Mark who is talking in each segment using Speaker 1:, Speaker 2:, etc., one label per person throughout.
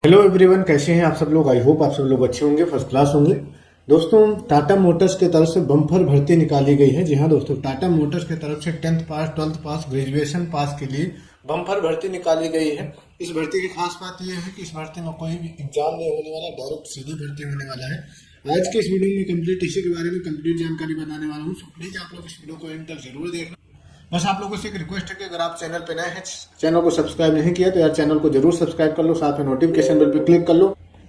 Speaker 1: Hello everyone, कैसे हैं आप सब लोग। आई होप आप सब लोग अच्छे होंगे, फर्स्ट क्लास होंगे। दोस्तों, टाटा मोटर्स की तरफ से बम्पर भर्ती निकाली गई है। जी हाँ दोस्तों, टाटा मोटर्स की तरफ से 10th पास, 12th पास, ग्रेजुएशन पास के लिए बम्पर भर्ती निकाली गई है। इस भर्ती की खास बात यह है कि इस भर्ती में कोई भी एग्जाम नहीं होने वाला, डायरेक्ट सीधी भर्ती होने वाला है। आज के इस वीडियो में कंप्लीट इसी के बारे में कंप्लीट जानकारी बताने वाला हूँ। सो प्लीज आप लोग इस वीडियो को एंड तक जरूर देखना। बस आप लोगों से एक रिक्वेस्ट है कि अगर आप चैनल पे नए हैं, चैनल को सब्सक्राइब नहीं किया तो यार चैनल को जरूर सब्सक्राइब कर लो, साथ में नोटिफिकेशन बेल पे क्लिक कर लो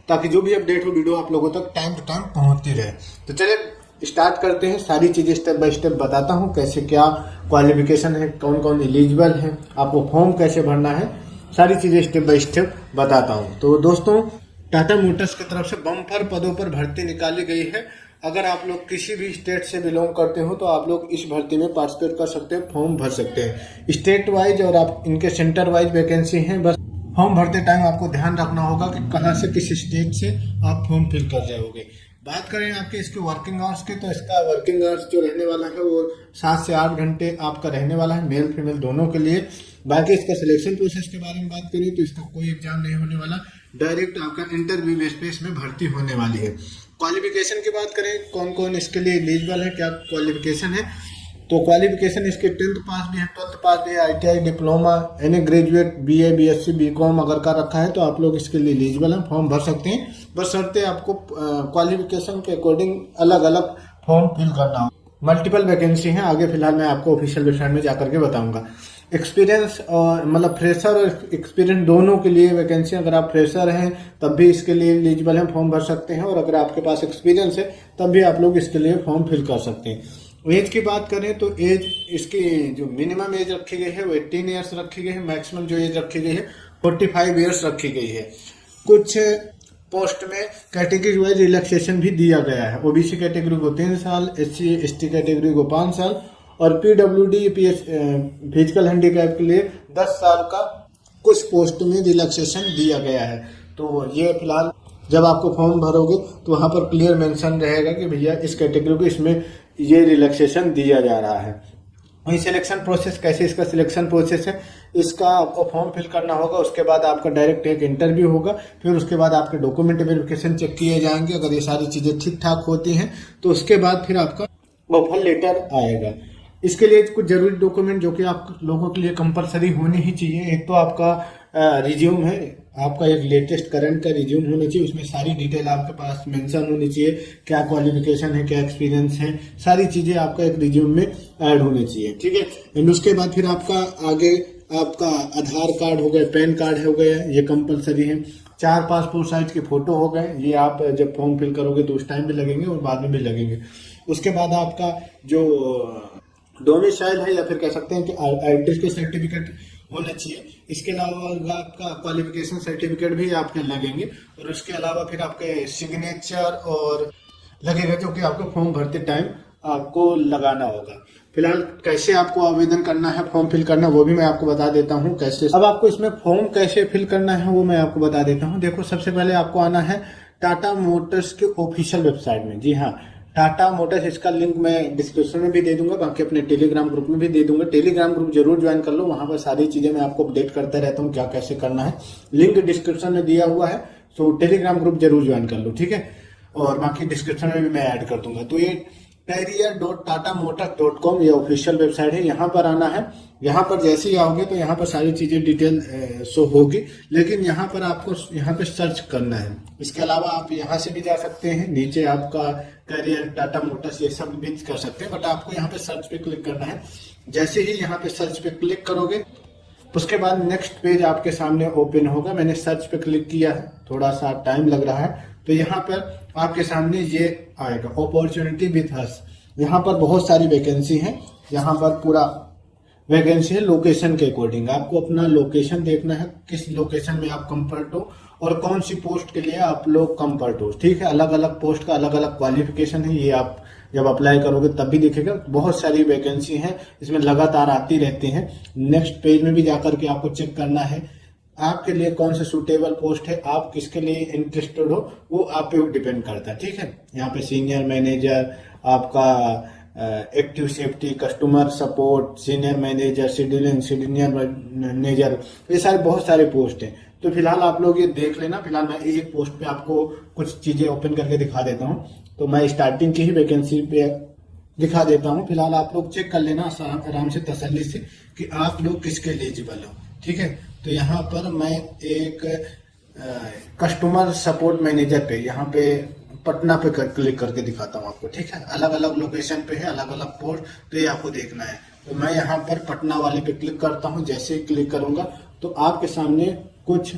Speaker 1: ताकि जो भी अपडेट हो वीडियो आप लोगों तक टाइम टू टाइम पहुंचती रहे। तो चलिए स्टार्ट करते हैं। सारी चीजें स्टेप बाय स्टेप बताता हूं, कैसे क्या क्वालिफिकेशन है, कौन कौन एलिजिबल है, आपको फॉर्म कैसे भरना है, सारी चीजें स्टेप बाय स्टेप बताता हूं। तो दोस्तों, टाटा मोटर्स की तरफ से बम्पर पदों पर भर्ती निकाली गई है। अगर आप लोग किसी भी स्टेट से बिलोंग करते हो तो आप लोग इस भर्ती में पार्टिसिपेट कर सकते हैं, फॉर्म भर सकते हैं। स्टेट वाइज और आप इनके सेंटर वाइज वैकेंसी हैं। बस फॉर्म भरते टाइम आपको ध्यान रखना होगा कि कहाँ से, किस स्टेट से आप फॉर्म फिल कर जाओगे। बात करें आपके इसके वर्किंग आवर्स की, तो इसका वर्किंग आवर्स जो रहने वाला है वो 7 से 8 घंटे आपका रहने वाला है, मेल फीमेल दोनों के लिए। बाकी इसका सिलेक्शन प्रोसेस के बारे में बात करें तो इसका कोई एग्जाम नहीं होने वाला, डायरेक्ट आपका इंटरव्यू बेस में भर्ती होने वाली है। क्वालिफिकेशन की बात करें, कौन कौन इसके लिए एलिजिबल है, क्या क्वालिफिकेशन है, तो क्वालिफिकेशन इसके 10th पास भी है, 12th पास भी है, ITI diploma, any graduate, BA, BSc, BCom अगर कर रखा है तो आप लोग इसके लिए एलिजिबल हैं, फॉर्म भर सकते हैं। बस शर्तें आपको क्वालिफिकेशन के अकॉर्डिंग अलग अलग फॉर्म फिल करना हो। मल्टीपल वैकेंसी हैं, आगे फिलहाल मैं आपको ऑफिशियल वेबसाइट में जाकर के बताऊंगा। एक्सपीरियंस और मतलब फ्रेशर और एक्सपीरियंस दोनों के लिए वैकेंसी। अगर आप फ्रेशर हैं तब भी इसके लिए एलिजिबल हैं, फॉर्म भर सकते हैं, और अगर आपके पास एक्सपीरियंस है तब भी आप लोग इसके लिए फॉर्म फिल कर सकते हैं। एज की बात करें तो एज इसकी जो मिनिमम एज रखी गई है वो 18 ईयर्स रखी गई है। मैक्सिमम जो एज रखी गई है 45 ईयर्स रखी गई है। कुछ पोस्ट में कैटेगरी वाइज रिलैक्सेशन भी दिया गया है। ओबीसी कैटेगरी को 3 साल, SC ST कैटेगरी को 5 साल और PWD फिजिकल हैंडीकैप के लिए 10 साल का कुछ पोस्ट में रिलैक्सेशन दिया गया है। तो ये फिलहाल जब आपको फॉर्म भरोगे तो वहां पर क्लियर मेंशन रहेगा कि भैया इस कैटेगरी को इसमें ये रिलैक्सेशन दिया जा रहा है। वही सिलेक्शन प्रोसेस, कैसे इसका सिलेक्शन प्रोसेस है, इसका आपको फॉर्म फिल करना होगा, उसके बाद आपका डायरेक्ट एक इंटरव्यू होगा, फिर उसके बाद आपके डॉक्यूमेंट वेरिफिकेशन चेक किए जाएंगे। अगर ये सारी चीजें ठीक ठाक होती हैं तो उसके बाद फिर आपका ऑफर लेटर आएगा। इसके लिए कुछ जरूरी डॉक्यूमेंट जो कि आप लोगों के लिए कंपलसरी होने ही चाहिए। एक तो आपका रिज्यूम है, आपका एक लेटेस्ट करंट का रिज्यूम होना चाहिए, उसमें सारी डिटेल आपके पास मेंशन होनी चाहिए, क्या क्वालिफिकेशन है, क्या एक्सपीरियंस है, सारी चीजें आपका एक रिज्यूम में ऐड होनी चाहिए, ठीक है। एंड उसके बाद फिर आपका आगे आपका आधार कार्ड हो गया, पैन कार्ड हो गया, ये कंपलसरी है। 4 पासपोर्ट साइज के फोटो हो गए, ये आप जब फॉर्म फिल करोगे तो उस टाइम भी लगेंगे और बाद में भी लगेंगे। उसके बाद आपका जो डोमिसाइल है या फिर कह सकते हैं कि आईटी के सर्टिफिकेट होना चाहिए। इसके अलावा आपका क्वालिफिकेशन सर्टिफिकेट भी आपके लगेंगे, और उसके अलावा फिर आपके सिग्नेचर और लगेगा जो कि आपको फॉर्म भरते टाइम आपको लगाना होगा। फिलहाल कैसे आपको आवेदन करना है, फॉर्म फिल करना, वो भी मैं आपको बता देता हूँ कैसे। अब आपको इसमें फॉर्म कैसे फिल करना है वो मैं आपको बता देता हूँ। देखो, सबसे पहले आपको आना है टाटा मोटर्स के ऑफिशियल वेबसाइट में। जी हाँ, टाटा मोटर्स, इसका लिंक मैं डिस्क्रिप्शन में भी दे दूंगा, बाकी अपने टेलीग्राम ग्रुप में भी दे दूंगा। टेलीग्राम ग्रुप जरूर ज्वाइन कर लो, वहां पर सारी चीजें मैं आपको अपडेट करता रहता हूँ, क्या कैसे करना है। लिंक डिस्क्रिप्शन में दिया हुआ है, सो टेलीग्राम ग्रुप जरूर ज्वाइन कर लो, ठीक है। और बाकी डिस्क्रिप्शन में भी मैं ऐड कर दूंगा। तो ये career.tatamotors.com ये ऑफिशियल वेबसाइट है, यहाँ पर आना है। यहाँ पर जैसे ही आओगे तो यहाँ पर सारी चीजें डिटेल शो होगी, लेकिन यहाँ पर आपको यहाँ पे सर्च करना है। इसके अलावा आप यहाँ से भी जा सकते हैं, नीचे आपका करियर, टाटा मोटर्स, ये सब भी कर सकते हैं, बट आपको यहाँ पे सर्च पे क्लिक करना है। जैसे ही यहाँ पे सर्च पे क्लिक करोगे उसके बाद नेक्स्ट पेज आपके सामने ओपन होगा। मैंने सर्च पे क्लिक किया है, थोड़ा सा टाइम लग रहा है, तो यहाँ पर आपके सामने ये आएगा अपॉर्चुनिटी विथ अस। यहाँ पर बहुत सारी वैकेंसी है, यहाँ पर पूरा वैकेंसी है लोकेशन के अकॉर्डिंग। आपको अपना लोकेशन देखना है, किस लोकेशन में आप कंफर्ट हो और कौन सी पोस्ट के लिए आप लोग कंफर्ट हो, ठीक है। अलग अलग पोस्ट का अलग अलग क्वालिफिकेशन है, ये आप जब अप्लाई करोगे तब भी दिखेगा। बहुत सारी वैकेंसी है, इसमें लगातार आती रहती हैं। नेक्स्ट पेज में भी जाकर के आपको चेक करना है आपके लिए कौन सा सूटेबल पोस्ट है, आप किसके लिए इंटरेस्टेड हो, वो आप पे डिपेंड करता है, ठीक है। यहाँ पे सीनियर मैनेजर, आपका active safety, customer support, senior manager, senior manager, ये सारे बहुत सारे पोस्ट हैं। तो फिलहाल आप लोग ये देख लेना। फिलहाल मैं एक पोस्ट पे आपको कुछ चीजें ओपन करके दिखा देता हूँ। तो मैं स्टार्टिंग की ही वैकेंसी पे दिखा देता हूँ। फिलहाल आप लोग चेक कर लेना आराम से तसल्ली से कि आप लोग किसके एलिजिबल हो, ठीक है। तो यहाँ पर मैं एक कस्टमर सपोर्ट मैनेजर पे यहाँ पे पटना पे क्लिक करके दिखाता हूँ आपको, ठीक है। अलग अलग लोकेशन पे है, अलग अलग पोस्ट, तो ये आपको देखना है। तो मैं यहाँ पर पटना वाले पे क्लिक करता हूँ। जैसे ही क्लिक करूंगा तो आपके सामने कुछ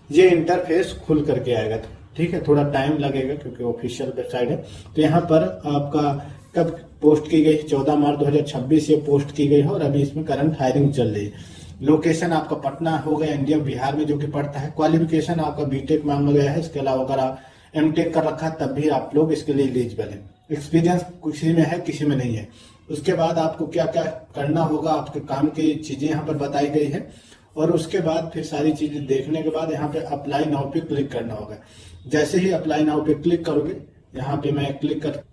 Speaker 1: ये इंटरफेस खुल करके आएगा, ठीक है। थोड़ा टाइम लगेगा क्योंकि ऑफिशियल वेबसाइट है। तो यहाँ पर आपका कब पोस्ट की गई, 14 मार्च 2026 ये पोस्ट की गई है और अभी इसमें करंट हायरिंग चल रही है। लोकेशन आपका पटना हो गया, इंडिया बिहार में जो कि पड़ता है। क्वालिफिकेशन आपका बीटेक मांगा गया है। इसके अलावा अगर आप एमटेक कर रखा है तब भी आप लोग इसके लिए एलिजिबल है। एक्सपीरियंस किसी में है, किसी में नहीं है। उसके बाद आपको क्या क्या करना होगा, आपके काम की चीजें यहाँ पर बताई गई है। और उसके बाद फिर सारी चीजें देखने के बाद यहाँ पे अप्लाई नाउ पे क्लिक करना होगा। जैसे ही अप्लाई नाउ पे क्लिक करोगे, यहाँ पे मैं क्लिक कर,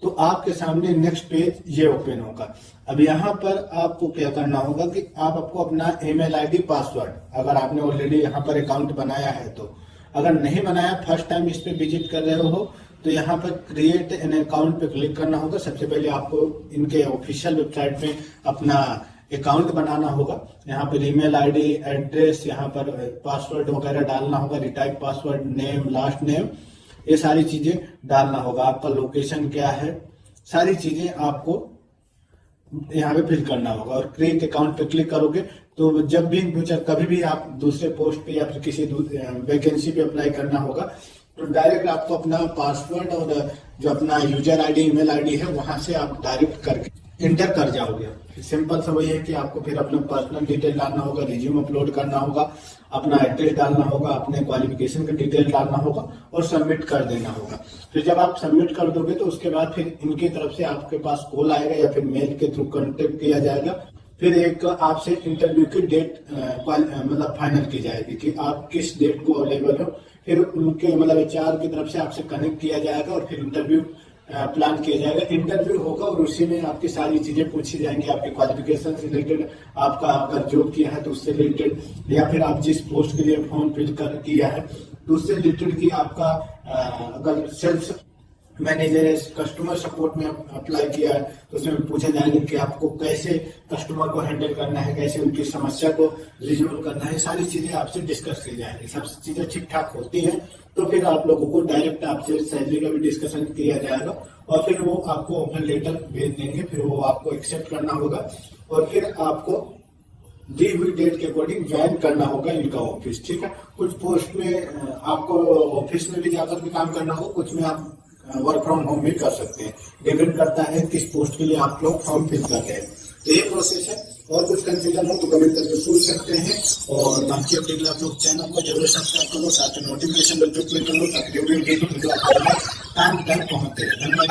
Speaker 1: तो आपके सामने नेक्स्ट पेज ये ओपन होगा। अब यहाँ पर आपको क्या करना होगा कि आपको अपना ईमेल आईडी, पासवर्ड, अगर आपने ऑलरेडी यहाँ पर अकाउंट बनाया है तो, अगर नहीं बनाया, फर्स्ट टाइम इस पे विजिट कर रहे हो, तो यहाँ पर क्रिएट एन अकाउंट पे क्लिक करना होगा। सबसे पहले आपको इनके ऑफिशियल वेबसाइट में अपना अकाउंट बनाना होगा। यहाँ पर ईमेल आईडी, एड्रेस, यहाँ पर पासवर्ड वगैरह डालना होगा, retype password, name, last name, ये सारी चीजें डालना होगा। आपका लोकेशन क्या है, सारी चीजें आपको यहाँ पे फिल करना होगा। और क्रिएट अकाउंट पे क्लिक करोगे तो जब भी इन फ्यूचर कभी भी आप दूसरे पोस्ट पे या फिर किसी वैकेंसी पे अप्लाई करना होगा तो डायरेक्ट आपको अपना पासवर्ड और जो अपना यूजर आईडी, ईमेल आईडी है वहां से आप डायरेक्ट करके इंटर कर जाओगे। सिंपल सा वही है कि आपको फिर अपना पर्सनल डिटेल डालना होगा, रिज्यूम अपलोड करना होगा, अपना एड्रेस डालना होगा, अपने क्वालिफिकेशन का डिटेल डालना होगा और सबमिट कर देना होगा। फिर जब आप सबमिट कर दोगे तो उसके बाद फिर इनकी तरफ से आपके पास कॉल आएगा या फिर मेल के थ्रू कांटेक्ट किया जाएगा। फिर एक आपसे इंटरव्यू की डेट मतलब फाइनल की जाएगी कि आप किस डेट को अवेलेबल हो। फिर उनके मतलब एचआर की तरफ से आपसे कनेक्ट किया जाएगा और फिर इंटरव्यू प्लान किया जाएगा। इंटरव्यू होगा और उसी में आपकी सारी चीजें पूछी जाएंगी, आपके क्वालिफिकेशन से रिलेटेड, आपका अगर जॉब किया है तो उससे रिलेटेड, या फिर आप जिस पोस्ट के लिए फॉर्म फिल कर किया है तो उससे रिलेटेड की आपका अगर सेल्स मैनेजर है, कस्टमर सपोर्ट में अप्लाई किया है तो उसमें पूछे जाएंगे कि आपको कैसे कस्टमर को हैंडल करना है, कैसे उनकी समस्या को रिजोल्व करना है। सारी चीजें आपसे डिस्कस की जाएंगी। सब चीजें ठीक ठाक होती हैं तो फिर आप लोगों को डायरेक्ट आपसे सैलरी का भी डिस्कशन किया जाएगा और फिर वो आपको ऑफर लेटर भेज देंगे। फिर वो आपको एक्सेप्ट करना होगा और फिर आपको दी हुई डेट के अकॉर्डिंग ज्वाइन करना होगा इनका ऑफिस, ठीक है। कुछ पोस्ट में आपको ऑफिस में भी जाकर के काम करना होगा, कुछ में आप वर्क फ्रॉम होम भी कर सकते हैं। डिपेंड करता है किस पोस्ट के लिए आप लोग फॉर्म फिल कर रहे हैं। तो ये प्रोसेस है। और कुछ कंफ्यूजन हो तो कमेंट करके पूछ सकते हैं। और बाकी अपडेट आप लोग चैनल को जरूर सब्सक्राइब करो, साथ में नोटिफिकेशन बेल पर क्लिक करो ताकि जो भी वीडियो टाइम पहुंचते हैं। धन्यवाद।